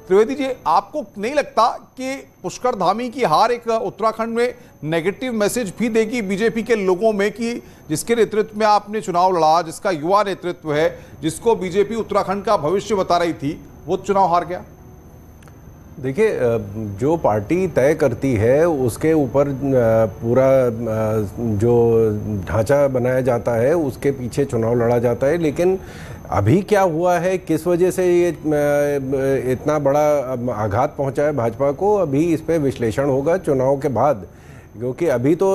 त्रिवेदी जी, आपको नहीं लगता कि पुष्कर धामी की हार एक उत्तराखंड में नेगेटिव मैसेज भी देगी बीजेपी के लोगों में कि जिसके नेतृत्व में आपने चुनाव लड़ा, जिसका युवा नेतृत्व है, जिसको बीजेपी उत्तराखंड का भविष्य बता रही थी, वो चुनाव हार गया? देखिए, जो पार्टी तय करती है उसके ऊपर पूरा जो ढांचा बनाया जाता है उसके पीछे चुनाव लड़ा जाता है। लेकिन अभी क्या हुआ है, किस वजह से ये इतना बड़ा आघात पहुंचा है भाजपा को, अभी इस पे विश्लेषण होगा चुनाव के बाद। क्योंकि अभी तो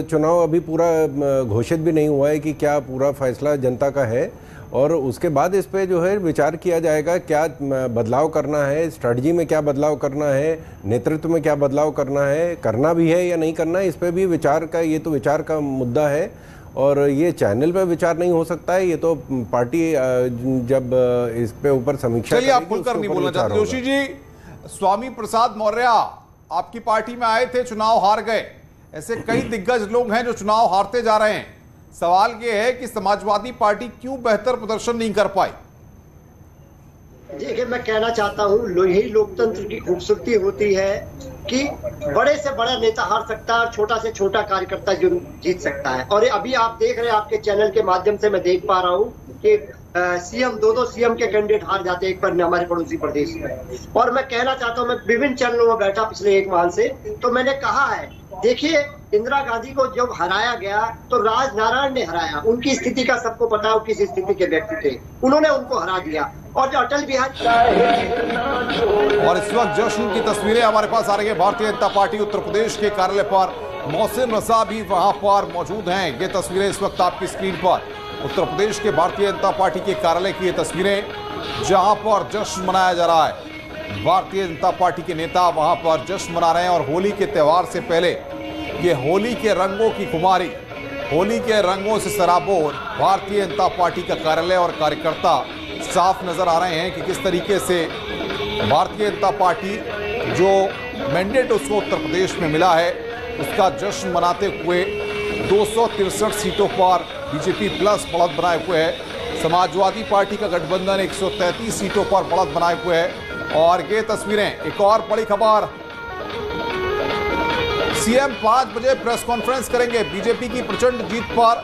चुनाव अभी पूरा घोषित भी नहीं हुआ है कि क्या पूरा फैसला जनता का है, और उसके बाद इस पे जो है विचार किया जाएगा क्या बदलाव करना है, स्ट्रेटजी में क्या बदलाव करना है, नेतृत्व में क्या बदलाव करना है, करना भी है या नहीं करना है। इस पे भी विचार का, ये तो विचार का मुद्दा है और ये चैनल पे विचार नहीं हो सकता है। ये तो पार्टी जब इस पे ऊपर समीक्षा, चलिए आप खुलकर नहीं बोलना चाहते। जोशी जी, स्वामी प्रसाद मौर्य आपकी पार्टी में आए थे, चुनाव हार गए। ऐसे कई दिग्गज लोग हैं जो चुनाव हारते जा रहे हैं। सवाल यह है कि समाजवादी पार्टी क्यों बेहतर प्रदर्शन नहीं कर पाई? देखिए, मैं कहना चाहता हूँ, यही लोकतंत्र की खूबसूरती होती है कि बड़े से बड़ा नेता हार सकता है और छोटा से छोटा कार्यकर्ता जो जीत सकता है। और अभी आप देख रहे हैं, आपके चैनल के माध्यम से मैं देख पा रहा हूँ कि सीएम, दो सीएम के कैंडिडेट हार जाते हैं एक पर हमारे पड़ोसी प्रदेश में। और मैं कहना चाहता हूँ, मैं विभिन्न चैनलों में बैठा पिछले एक माह से, तो मैंने कहा है, देखिए इंदिरा गांधी को जब हराया गया तो राजनारायण ने हराया। उनकी स्थिति का सबको पता है, किस स्थिति के व्यक्ति थे, उन्होंने उनको हरा दिया। और जो अटल बिहारी, और इस वक्त जश्न की तस्वीरें हमारे पास आ रही है भारतीय जनता पार्टी उत्तर प्रदेश के कार्यालय पर। मोहसिन रजा भी वहां पर मौजूद हैं। ये तस्वीरें इस वक्त आपकी स्क्रीन पर उत्तर प्रदेश के भारतीय जनता पार्टी के कार्यालय की ये तस्वीरें, जहां पर जश्न मनाया जा रहा है। भारतीय जनता पार्टी के नेता वहां पर जश्न मना रहे हैं और होली के त्यौहार से पहले ये होली के रंगों की खुमारी, होली के रंगों से सराबोर भारतीय जनता पार्टी का कार्यालय और कार्यकर्ता साफ नजर आ रहे हैं कि किस तरीके से भारतीय जनता पार्टी जो मैंडेट उसको उत्तर प्रदेश में मिला है उसका जश्न मनाते हुए 263 सीटों पर बीजेपी प्लस बढ़त बनाए हुए है। समाजवादी पार्टी का गठबंधन 133 सीटों पर बढ़त बनाए हुए है। और ये तस्वीरें, एक और बड़ी खबर, सीएम 5 बजे प्रेस कॉन्फ्रेंस करेंगे। बीजेपी की प्रचंड जीत पर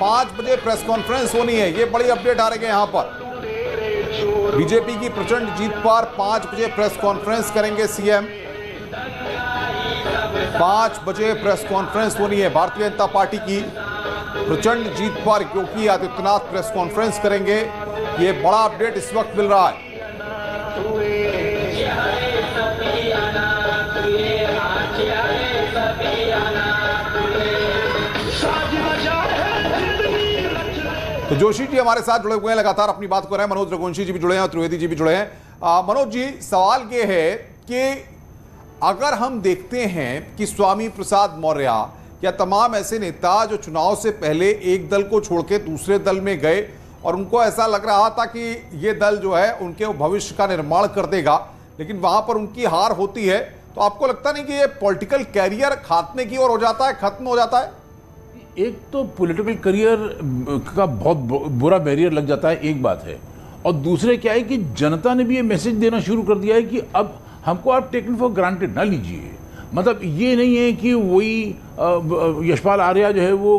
5 बजे प्रेस कॉन्फ्रेंस होनी है। ये बड़ी अपडेट आ रही है। यहां पर बीजेपी की प्रचंड जीत पर 5 बजे प्रेस कॉन्फ्रेंस करेंगे सीएम। 5 बजे प्रेस कॉन्फ्रेंस होनी है भारतीय जनता पार्टी की प्रचंड जीत पर, क्योंकि आदित्यनाथ प्रेस कॉन्फ्रेंस करेंगे। ये बड़ा अपडेट इस वक्त मिल रहा है। तो जोशी जी हमारे साथ जुड़े हुए हैं, लगातार अपनी बात कर रहे हैं। मनोज रघुवंशी जी भी जुड़े हैं और त्रिवेदी जी भी जुड़े हैं। मनोज जी, सवाल ये है कि अगर हम देखते हैं कि स्वामी प्रसाद मौर्य या तमाम ऐसे नेता जो चुनाव से पहले एक दल को छोड़ के दूसरे दल में गए और उनको ऐसा लग रहा था कि ये दल जो है उनके भविष्य का निर्माण कर देगा, लेकिन वहां पर उनकी हार होती है, तो आपको लगता नहीं कि ये पॉलिटिकल कैरियर खात्मे की ओर हो जाता है, खत्म हो जाता है? एक तो पॉलिटिकल करियर का बहुत बुरा बैरियर लग जाता है, एक बात है। और दूसरे क्या है कि जनता ने भी ये मैसेज देना शुरू कर दिया है कि अब हमको आप टेकन फॉर ग्रांटेड ना लीजिए। मतलब ये नहीं है कि वही यशपाल आर्या जो है वो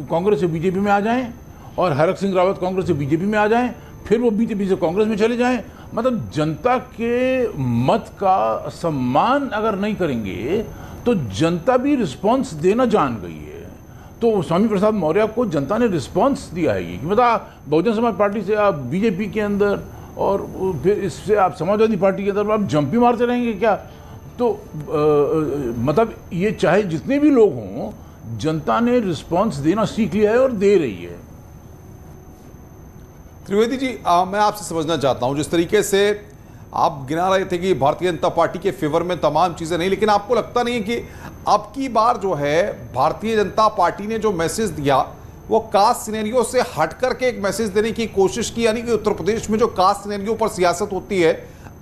कांग्रेस से बीजेपी में आ जाएं और हरक सिंह रावत कांग्रेस से बीजेपी में आ जाएं, फिर वो बीजेपी से कांग्रेस में चले जाएं। मतलब जनता के मत का सम्मान अगर नहीं करेंगे तो जनता भी रिस्पॉन्स देना जान गई है। तो स्वामी प्रसाद मौर्य को जनता ने रिस्पॉन्स दिया है कि मतलब बहुजन समाज पार्टी से आप बीजेपी के अंदर और फिर इससे आप समाजवादी पार्टी के अंदर आप जंपी मारते रहेंगे क्या? तो मतलब ये चाहे जितने भी लोग हों, जनता ने रिस्पॉन्स देना सीख लिया है और दे रही है। त्रिवेदी जी, मैं आपसे समझना चाहता हूं, जिस तरीके से आप गिना रहे थे कि भारतीय जनता पार्टी के फेवर में तमाम चीजें नहीं, लेकिन आपको लगता नहीं है कि अब की बार जो है भारतीय जनता पार्टी ने जो मैसेज दिया वो कास्ट सिनेरियो से हट करके एक मैसेज देने की कोशिश की, यानी कि उत्तर प्रदेश में जो कास्ट सिनेरियो पर सियासत होती है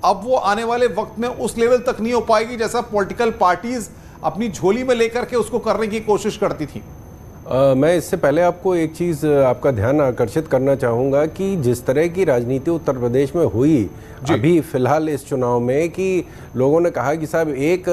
अब वो आने वाले वक्त में उस लेवल तक नहीं हो पाएगी जैसा पॉलिटिकल पार्टीज अपनी झोली में लेकर के उसको करने की कोशिश करती थी? मैं इससे पहले आपको एक चीज़ आपका ध्यान आकर्षित करना चाहूँगा कि जिस तरह की राजनीति उत्तर प्रदेश में हुई अभी फिलहाल इस चुनाव में, कि लोगों ने कहा कि साहब एक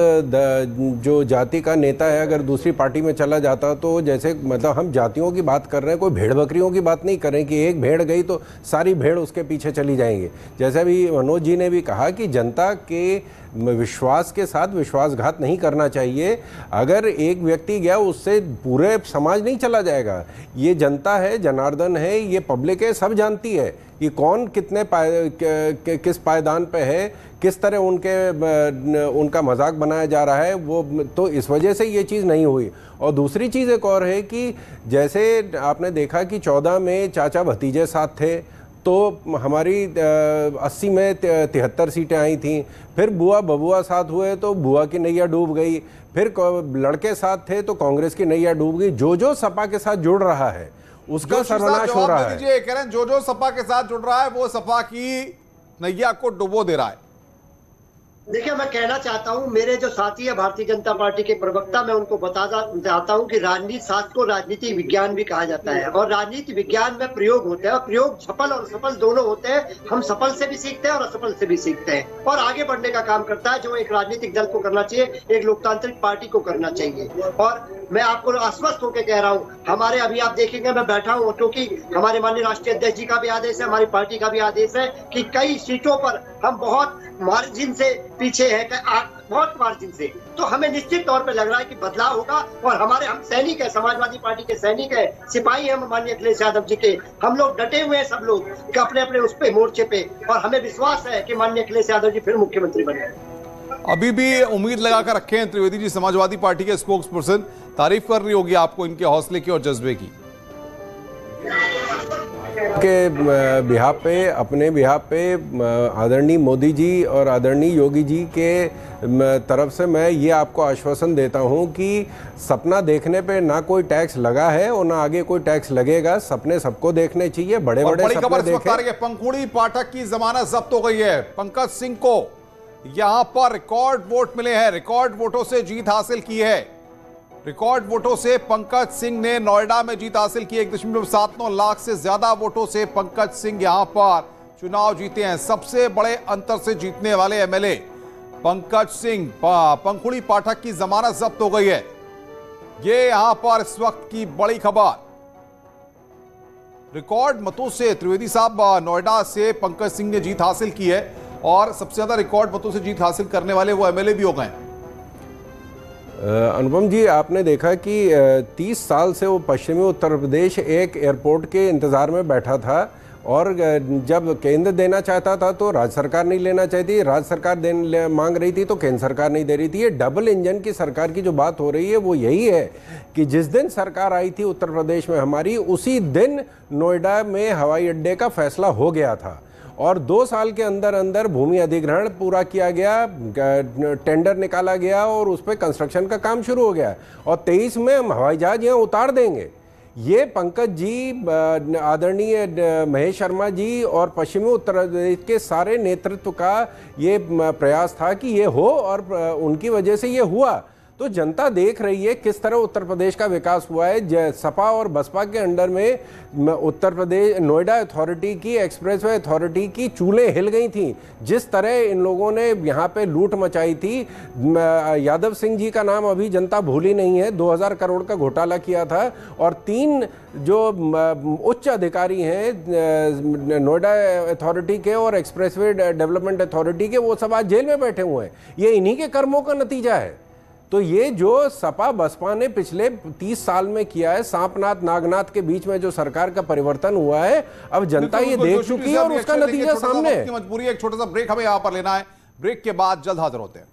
जो जाति का नेता है अगर दूसरी पार्टी में चला जाता तो जैसे मतलब हम जातियों की बात कर रहे हैं, कोई भेड़ बकरियों की बात नहीं कर रहे कि एक भेड़ गई तो सारी भेड़ उसके पीछे चली जाएंगे। जैसे अभी मनोज जी ने भी कहा कि जनता के विश्वास के साथ विश्वासघात नहीं करना चाहिए। अगर एक व्यक्ति गया उससे पूरे समाज नहीं चला जाएगा। ये जनता है, जनार्दन है, ये पब्लिक है, सब जानती है कि कौन कितने किस पायदान पे है, किस तरह उनका मजाक बनाया जा रहा है। वो तो इस वजह से ये चीज़ नहीं हुई। और दूसरी चीज़ एक और है कि जैसे आपने देखा कि 14 में चाचा भतीजे साथ थे तो हमारी 80 में 73 सीटें आई थीं। फिर बुआ बबुआ साथ हुए तो बुआ की नैया डूब गई। फिर लड़के साथ थे तो कांग्रेस की नैया डूब गई। जो सपा के साथ जुड़ रहा है उसका सर्वनाश हो रहा है। कह रहे हैं जो सपा के साथ जुड़ रहा है वो सपा की नैया को डुबो दे रहा है। देखिए, मैं कहना चाहता हूं, मेरे जो साथी है भारतीय जनता पार्टी के प्रवक्ता, मैं उनको बताना चाहता हूं कि राजनीति शास्त्र को राजनीति विज्ञान भी कहा जाता है और राजनीति विज्ञान में प्रयोग होते हैं और प्रयोग सफल और असफल दोनों होते हैं। हम सफल से भी सीखते हैं और असफल से भी सीखते हैं और आगे बढ़ने का काम करता है, जो एक राजनीतिक दल को करना चाहिए, एक लोकतांत्रिक पार्टी को करना चाहिए। और मैं आपको आश्वस्त होकर कह रहा हूँ, हमारे अभी आप देखेंगे मैं बैठा हूँ क्योंकि हमारे माननीय राष्ट्रीय अध्यक्ष जी का भी आदेश है, हमारी पार्टी का भी आदेश है कि कई सीटों पर हम बहुत मार्जिन से पीछे है, बहुत मार्जिन से। तो हमें निश्चित तौर पे लग रहा है कि बदलाव होगा और हम सैनिक है, समाजवादी पार्टी के सैनिक है, सिपाही हैं माननीय अखिलेश यादव जी के। हम लोग डटे हुए हैं सब लोग अपने अपने उस पे मोर्चे पे और हमें विश्वास है कि माननीय अखिलेश यादव जी फिर मुख्यमंत्री बनेंगे। अभी भी उम्मीद लगाकर रखे हैं त्रिवेदी जी, समाजवादी पार्टी के स्पोक्स पर्सन। तारीफ कर रही होगी आपको इनके हौसले की और जज्बे की। के बिहार पे, अपने बिहार पे आदरणीय मोदी जी और आदरणीय योगी जी के तरफ से मैं ये आपको आश्वासन देता हूं कि सपना देखने पे ना कोई टैक्स लगा है और ना आगे कोई टैक्स लगेगा। सपने सबको देखने चाहिए, बड़े बड़े सपने देखें। पंखुड़ी पाठक की जमानत जब्त हो गई है। पंकज सिंह को यहां पर रिकॉर्ड वोट मिले हैं, रिकॉर्ड वोटों से जीत हासिल की है। रिकॉर्ड वोटों से पंकज सिंह ने नोएडा में जीत हासिल की। 1.79 लाख से ज्यादा वोटों से पंकज सिंह यहां पर चुनाव जीते हैं। सबसे बड़े अंतर से जीतने वाले एमएलए पंकज सिंह। पंखुड़ी पाठक की जमानत जब्त हो गई है। ये यहां पर इस वक्त की बड़ी खबर। रिकॉर्ड मतों से त्रिवेदी साहब नोएडा से पंकज सिंह ने जीत हासिल की है और सबसे ज्यादा रिकॉर्ड मतों से जीत हासिल करने वाले वो एमएलए भी हो गए। अनुपम जी, आपने देखा कि 30 साल से वो पश्चिमी उत्तर प्रदेश एक एयरपोर्ट के इंतज़ार में बैठा था और जब केंद्र देना चाहता था तो राज्य सरकार नहीं लेना चाहती, राज्य सरकार मांग रही थी तो केंद्र सरकार नहीं दे रही थी। ये डबल इंजन की सरकार की जो बात हो रही है वो यही है कि जिस दिन सरकार आई थी उत्तर प्रदेश में हमारी, उसी दिन नोएडा में हवाई अड्डे का फैसला हो गया था और 2 साल के अंदर अंदर भूमि अधिग्रहण पूरा किया गया, टेंडर निकाला गया और उस पर कंस्ट्रक्शन का काम शुरू हो गया और 23 में हम हवाई जहाज यहाँ उतार देंगे। ये पंकज जी, आदरणीय महेश शर्मा जी और पश्चिमी उत्तर प्रदेश के सारे नेतृत्व का ये प्रयास था कि ये हो और उनकी वजह से ये हुआ। तो जनता देख रही है किस तरह उत्तर प्रदेश का विकास हुआ है। सपा और बसपा के अंडर में उत्तर प्रदेश नोएडा अथॉरिटी की, एक्सप्रेसवे अथॉरिटी की चूल्हें हिल गई थी। जिस तरह इन लोगों ने यहाँ पे लूट मचाई थी, यादव सिंह जी का नाम अभी जनता भूली नहीं है, 2000 करोड़ का घोटाला किया था और 3 जो उच्च अधिकारी हैं नोएडा अथॉरिटी के और एक्सप्रेसवे डेवलपमेंट अथॉरिटी के, वो सब आज जेल में बैठे हुए हैं। ये इन्हीं के कर्मों का नतीजा है। तो ये जो सपा बसपा ने पिछले 30 साल में किया है, सांपनाथ नागनाथ के बीच में जो सरकार का परिवर्तन हुआ है, अब जनता ये देख चुकी है और उसका नतीजा सामने है। मजबूरी है। एक छोटा सा ब्रेक हमें यहां पर लेना है। ब्रेक के बाद जल्द हाजिर होते हैं।